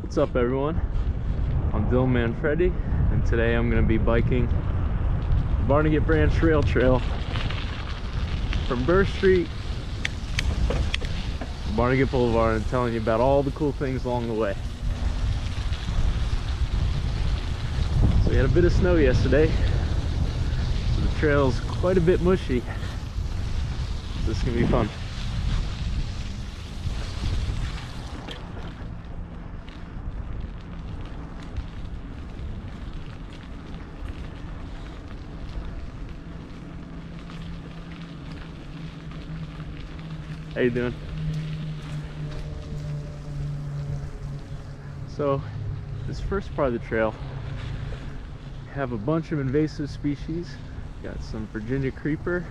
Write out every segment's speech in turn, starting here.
What's up, everyone? I'm Dylan Manfredi, and today I'm going to be biking the Barnegat Branch Rail Trail from Burr Street to Barnegat Boulevard and telling you about all the cool things along the way. So we had a bit of snow yesterday, so the trail's quite a bit mushy. So this is going to be fun. How you doing? So this first part of the trail, we have a bunch of invasive species. Got some Virginia creeper,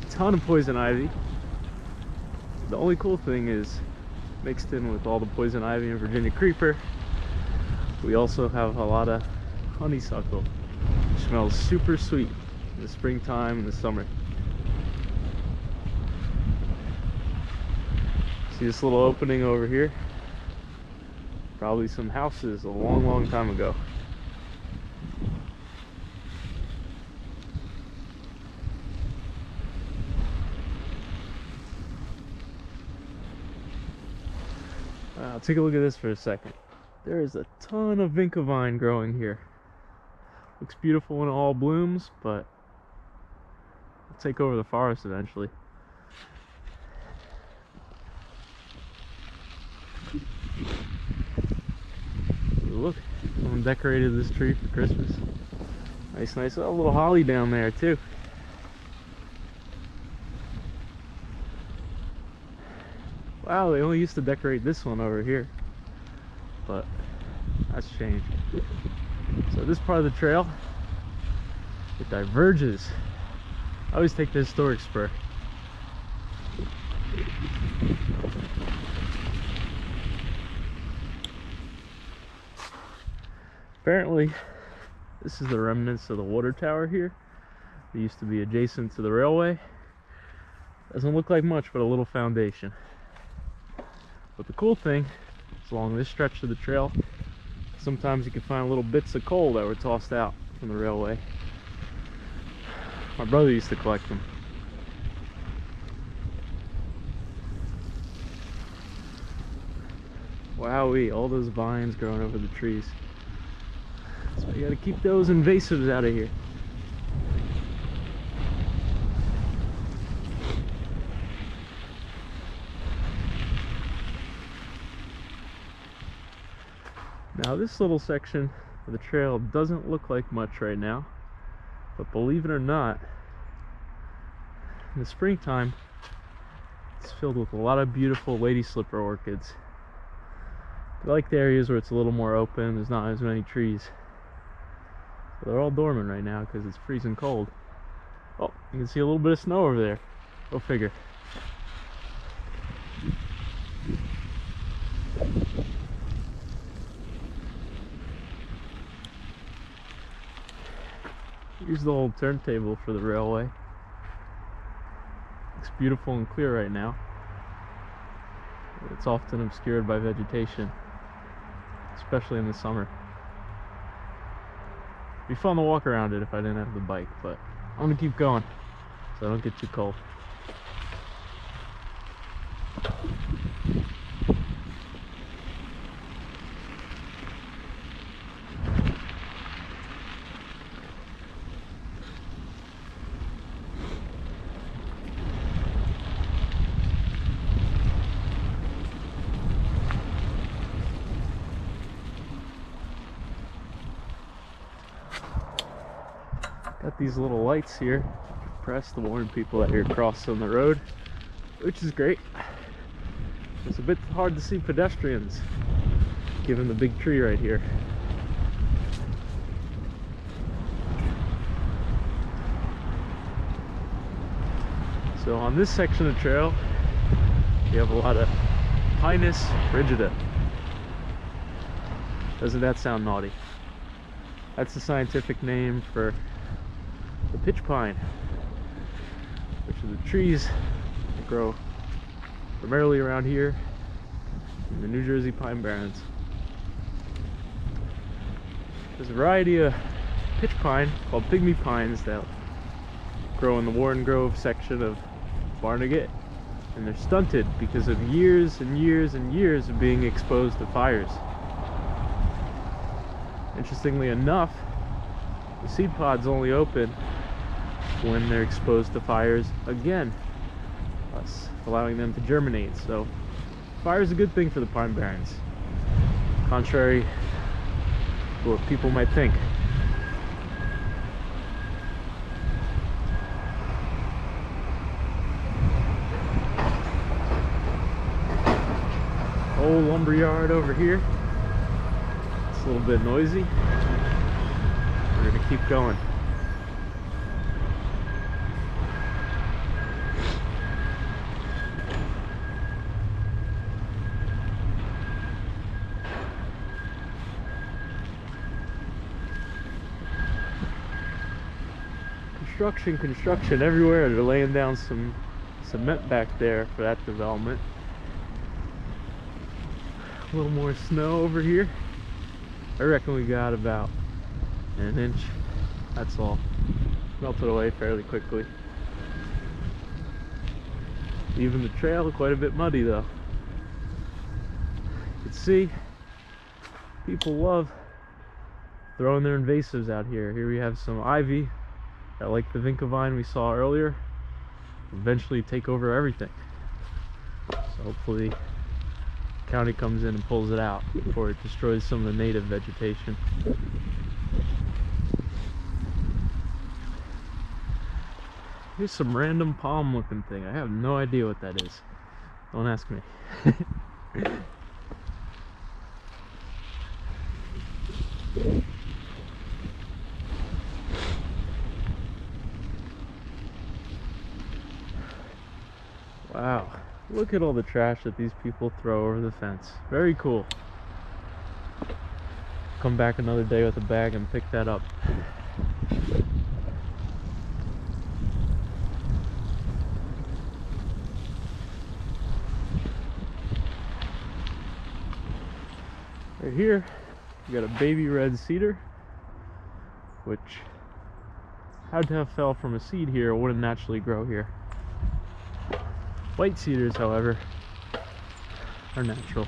a ton of poison ivy. The only cool thing is, mixed in with all the poison ivy and Virginia creeper, we also have a lot of honeysuckle, which smells super sweet in the springtime and the summer. See this little opening over here? Probably some houses a long time ago. Take a look at this for a second. There is a ton of vinca vine growing here. Looks beautiful when it all blooms, but it'll take over the forest eventually. Look, someone decorated this tree for Christmas. Nice. Oh, a little holly down there too. Wow, they only used to decorate this one over here, but that's changed. So this part of the trail, it diverges. I always take the historic spur. Apparently, this is the remnants of the water tower here. It used to be adjacent to the railway. Doesn't look like much, but a little foundation. But the cool thing is, along this stretch of the trail, sometimes you can find little bits of coal that were tossed out from the railway. My brother used to collect them. Wowee, all those vines growing over the trees. So you gotta keep those invasives out of here. Now this little section of the trail doesn't look like much right now, but believe it or not, in the springtime it's filled with a lot of beautiful lady slipper orchids. I like the areas where it's a little more open, there's not as many trees. So they're all dormant right now because it's freezing cold. Oh, you can see a little bit of snow over there. Go figure. Here's the old turntable for the railway. Looks beautiful and clear right now. It's often obscured by vegetation, especially in the summer. It'd be fun to walk around it if I didn't have the bike, but I'm gonna keep going so I don't get too cold. Got these little lights here, press to warn people that you're crossing the road, which is great. It's a bit hard to see pedestrians given the big tree right here. So on this section of trail, we have a lot of Pinus rigida. Doesn't that sound naughty? That's the scientific name for the pitch pine, which are the trees that grow primarily around here in the New Jersey Pine Barrens. There's a variety of pitch pine called pygmy pines that grow in the Warren Grove section of Barnegat, and they're stunted because of years and years and years of being exposed to fires. Interestingly enough, the seed pods only open when they're exposed to fires again, thus allowing them to germinate. So fire is a good thing for the pine barrens, contrary to what people might think. Old lumber yard over here. It's a little bit noisy. We're gonna keep going. Construction everywhere. They're laying down some cement back there for that development. A little more snow over here. I reckon we got about an inch. That's all. Melted away fairly quickly. Even the trail quite a bit muddy though. You can see people love throwing their invasives out here. Here we have some ivy that, like the vinca vine we saw earlier, eventually take over everything. So hopefully the county comes in and pulls it out before it destroys some of the native vegetation. Here's some random palm looking thing. I have no idea what that is. Don't ask me. Wow, look at all the trash that these people throw over the fence. Very cool. Come back another day with a bag and pick that up. Right here, we got a baby red cedar, which had to have fell from a seed here. It wouldn't naturally grow here. White cedars, however, are natural.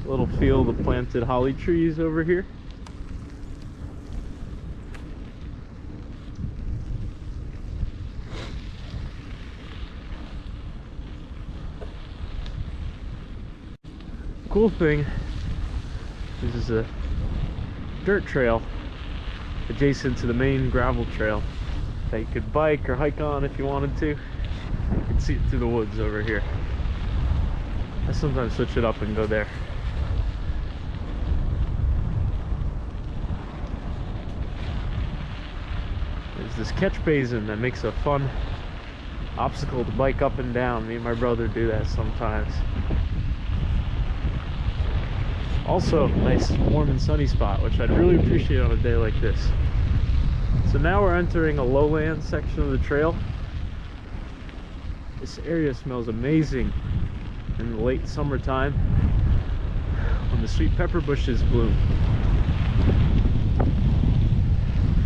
Little field of planted holly trees over here. Cool thing, this is a dirt trail adjacent to the main gravel trail that you could bike or hike on if you wanted to. You can see it through the woods over here. I sometimes switch it up and go there. There's this catch basin that makes a fun obstacle to bike up and down. Me and my brother do that sometimes. Also, nice warm and sunny spot, which I'd really appreciate on a day like this. So now we're entering a lowland section of the trail. This area smells amazing in the late summertime when the sweet pepper bushes bloom.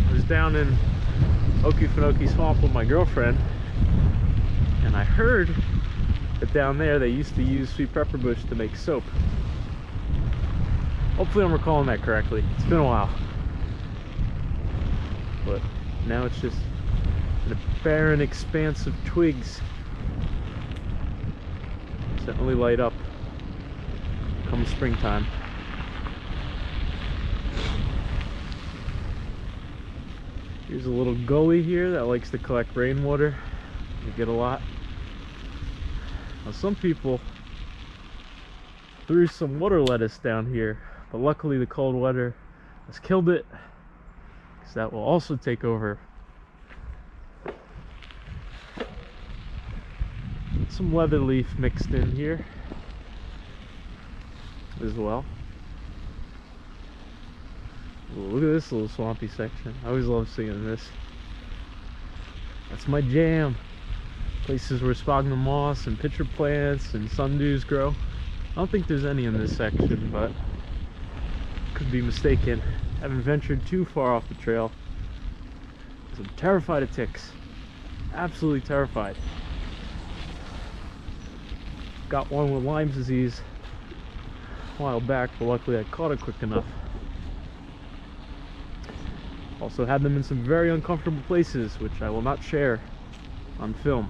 I was down in Okefenokee Swamp with my girlfriend, and I heard that down there they used to use sweet pepper bush to make soap. Hopefully I'm recalling that correctly. It's been a while. But now it's just a barren expanse of twigs that only light up come springtime. Here's a little gully here that likes to collect rainwater. You get a lot. Now some people threw some water lettuce down here, but luckily the cold weather has killed it, because that will also take over. some leather leaf mixed in here as well. Ooh, look at this little swampy section. I always love seeing this. That's my jam. Places where sphagnum moss and pitcher plants and sundews grow. I don't think there's any in this section, but could be mistaken. Haven't ventured too far off the trail, 'cause I'm terrified of ticks. Absolutely terrified. Got one with Lyme disease a while back, but luckily I caught it quick enough. Also had them in some very uncomfortable places, which I will not share on film.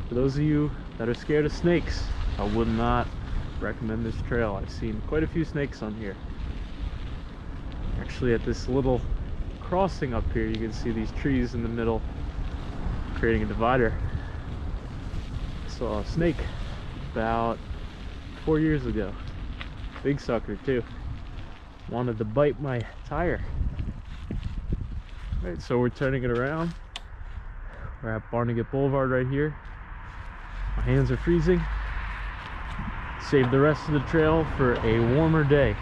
For those of you that are scared of snakes, I would not recommend this trail. I've seen quite a few snakes on here. Actually, at this little crossing up here, you can see these trees in the middle creating a divider. I saw a snake about 4 years ago. Big sucker too. Wanted to bite my tire. Alright, so we're turning it around. We're at Barnegat Boulevard right here. My hands are freezing. Save the rest of the trail for a warmer day.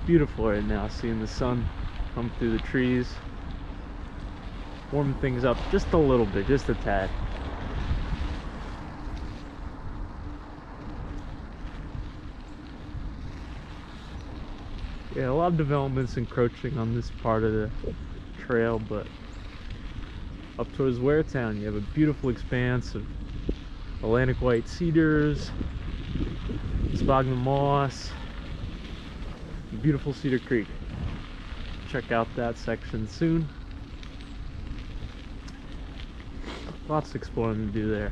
Beautiful right now, seeing the sun come through the trees. Warm things up just a little bit, just a tad. Yeah, a lot of developments encroaching on this part of the trail, but up towards Waretown you have a beautiful expanse of Atlantic white cedars, sphagnum moss, beautiful Cedar Creek. Check out that section soon. Lots of exploring to do there.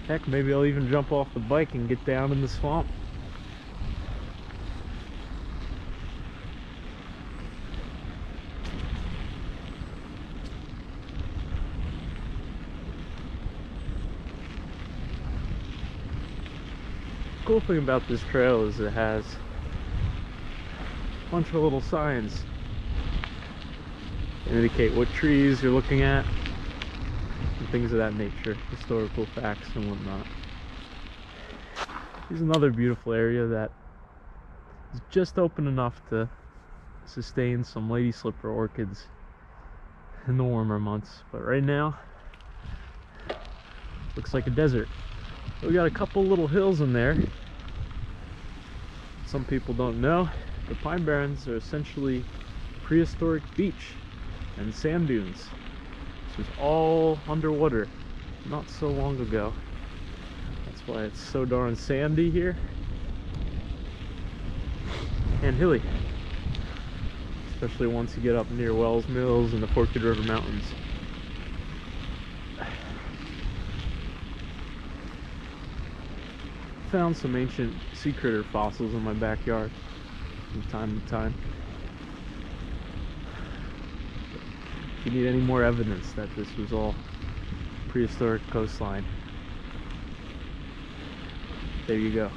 Heck, maybe I'll even jump off the bike and get down in the swamp. The cool thing about this trail is it has a bunch of little signs that indicate what trees you're looking at and things of that nature, historical facts and whatnot. Here's another beautiful area that is just open enough to sustain some lady slipper orchids in the warmer months, but right now looks like a desert. We got a couple little hills in there. Some people don't know, the Pine Barrens are essentially prehistoric beach and sand dunes. This was all underwater not so long ago. That's why it's so darn sandy here and hilly, especially once you get up near Wells Mills and the Forked River Mountains. Found some ancient sea critter fossils in my backyard from time to time. If you need any more evidence that this was all prehistoric coastline, there you go.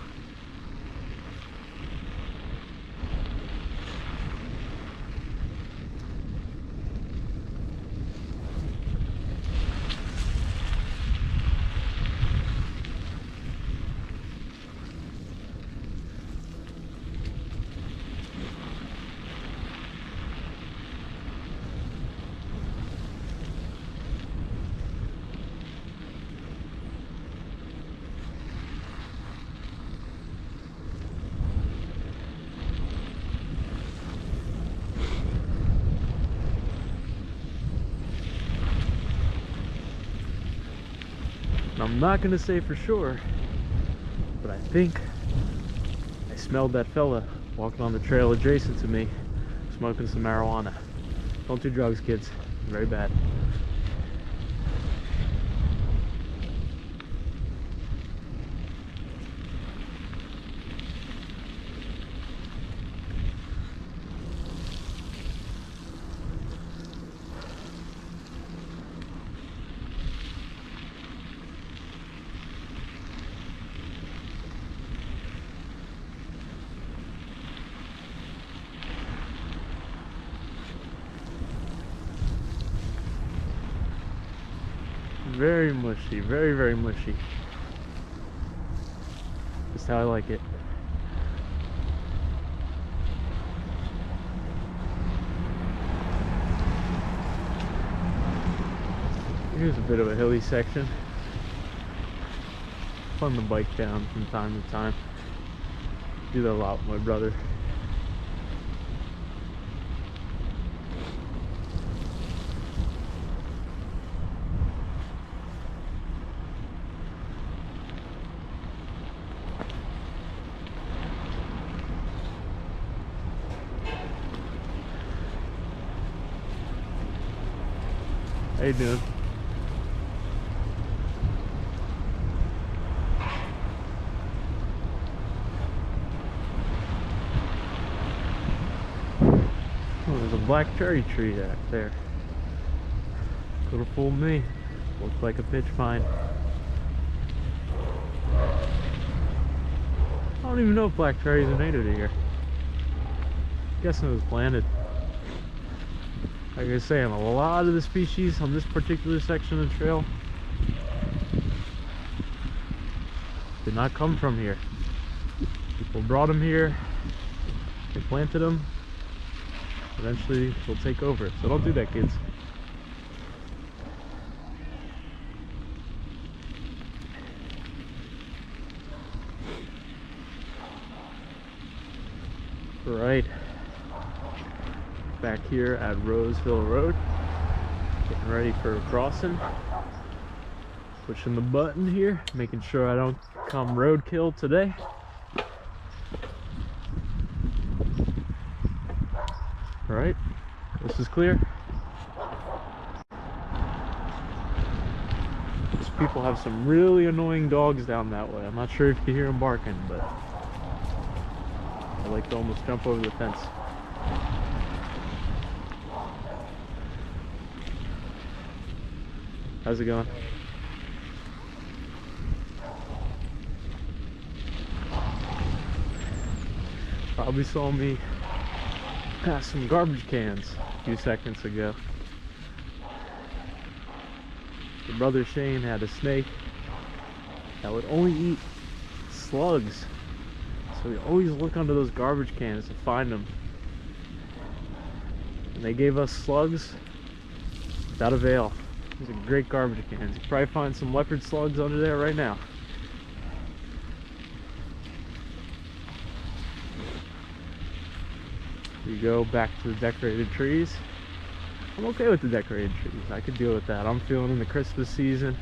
I'm not gonna say for sure, but I think I smelled that fella walking on the trail adjacent to me smoking some marijuana. Don't do drugs, kids. Very bad. Very mushy, very, very mushy. Just how I like it. Here's a bit of a hilly section. Fun to bike down from time to time. Do that a lot with my brother. How you doing? Oh, there's a black cherry tree back there. Could have fooled me. Looks like a pitch pine. I don't even know if black cherries are native to here. Guessing it was planted. Like I say, a lot of the species on this particular section of the trail did not come from here. People brought them here, they planted them, eventually they'll take over. So don't do that, kids. Right. Back here at Roseville Road, getting ready for a crossing. Pushing the button here, making sure I don't come roadkill today. Alright, this is clear. These people have some really annoying dogs down that way. I'm not sure if you hear them barking, but I like to almost jump over the fence. How's it going? Probably saw me pass some garbage cans a few seconds ago. Your brother Shane had a snake that would only eat slugs. So we always look under those garbage cans to find them. And they gave us slugs without avail. These are great garbage cans. You can probably find some leopard slugs under there right now. Here you go, back to the decorated trees. I'm okay with the decorated trees. I could deal with that. I'm feeling in the Christmas season.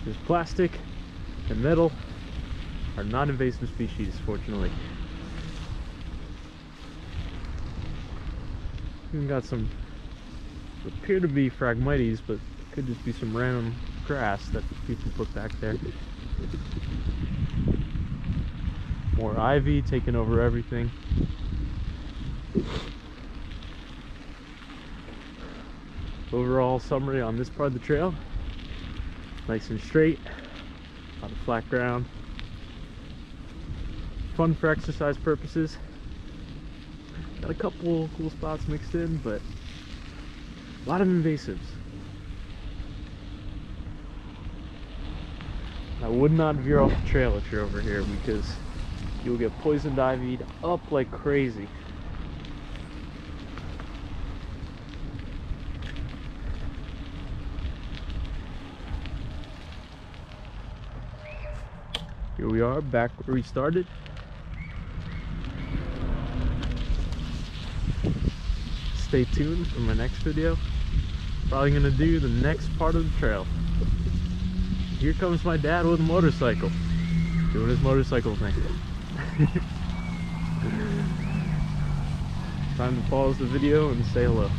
There's plastic and metal are non-invasive species, fortunately. Even got some appear to be Phragmites, but it could just be some random grass that people put back there. More ivy taking over everything. Overall summary on this part of the trail: nice and straight, a lot of flat ground, fun for exercise purposes. Got a couple cool spots mixed in, but a lot of invasives. I would not veer off the trail if you're over here, because you'll get poisoned ivied up like crazy. Here we are, back where we started. Stay tuned for my next video. Probably gonna do the next part of the trail. Here comes my dad with a motorcycle, doing his motorcycle thing. Time to pause the video and say hello.